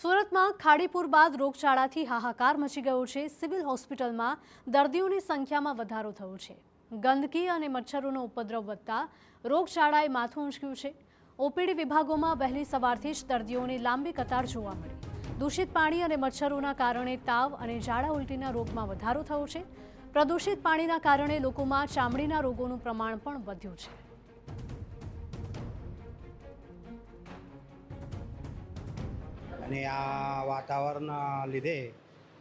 સુરતમાં ખાડીપુર બાદ રોગચાળાથી હાહાકાર મચી ગયો છે। સિવિલ હોસ્પિટલમાં દર્દીઓની સંખ્યામાં વધારો થયો છે। ગંદકી અને મચ્છરોનો ઉપદ્રવ વધતા રોગચાળાએ માથું ઊંચક્યું છે। ઓપીડી વિભાગોમાં વહેલી સવારથી જ દર્દીઓની લાંબી કતાર જોવા મળી। દૂષિત પાણી અને મચ્છરોના કારણે તાવ અને ઝાડા ઉલટીના રોગમાં વધારો થયો છે। પ્રદૂષિત પાણીના કારણે લોકોમાં ચામડીના રોગોનું પ્રમાણ પણ વધ્યું છે। અને આ વાતાવરણના લીધે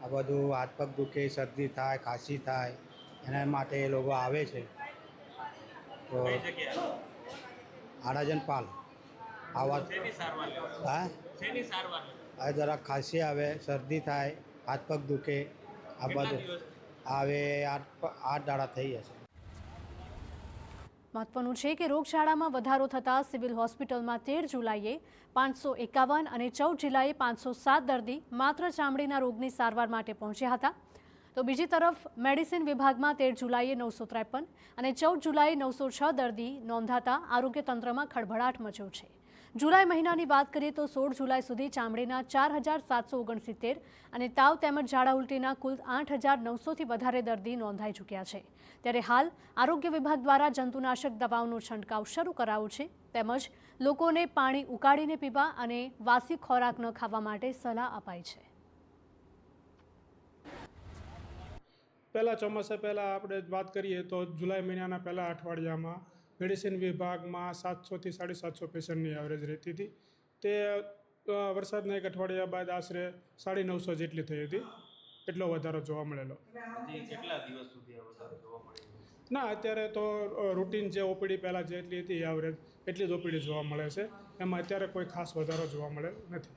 આ બધું હાથ પગ દુખે, શરદી થાય, ખાંસી થાય, એના માટે એ લોકો આવે છે। તો આડાજન પાલ આવા હા જરાક ખાંસી આવે, શરદી થાય, હાથ પગ દુખે, આ બધું આવે 8 દાડા થઈ જશે। મહત્વનું છે કે રોગચાળામાં વધારો થતાં સિવિલ હોસ્પિટલમાં 13 જુલાઈએ 551 અને 14 જુલાઈએ 507 દર્દી માત્ર ચામડીના રોગની સારવાર માટે પહોંચ્યા હતા। તો બીજી તરફ મેડિસિન વિભાગમાં 13 જુલાઈએ 953 અને 14 જુલાઈએ 906 દર્દી નોંધાતા આરોગ્ય તંત્રમાં ખળભળાટ મચ્યો છે। જુલાઈ મહિનાની વાત કરીએ તો 16 જુલાઈ સુધી ચામડીના 4769 અને તાવ તેમજ ઝાડા ઉલટીના કુલ 8900થી વધારે દર્દી નોંધાઈ ચૂક્યા છે। ત્યારે હાલ આરોગ્ય વિભાગ દ્વારા જંતુનાશક દવાઓનો છંટકાવ શરૂ કરાયો છે। તેમજ લોકોને પાણી ઉકાળીને પીવા અને વાસી ખોરાક ન ખાવા માટે સલાહ અપાઈ છે। પહેલાં ચોમાસા પહેલાં આપણે વાત કરીએ તો જુલાઈ મહિનાના પહેલાં અઠવાડિયામાં મેડિસિન વિભાગમાં 700થી 750 પેશન્ટની એવરેજ રહેતી હતી। તે વરસાદના એક અઠવાડિયા બાદ આશરે 950 જેટલી થઈ હતી। એટલો વધારો જોવા મળેલો। કેટલા દિવસ સુધી આ વધારો જોવા મળે? ના, અત્યારે તો રૂટીન જે ઓપીડી પહેલાં જેટલી હતી એવરેજ એટલી જ ઓપીડી જોવા મળે છે। એમાં અત્યારે કોઈ ખાસ વધારો જોવા મળે નથી।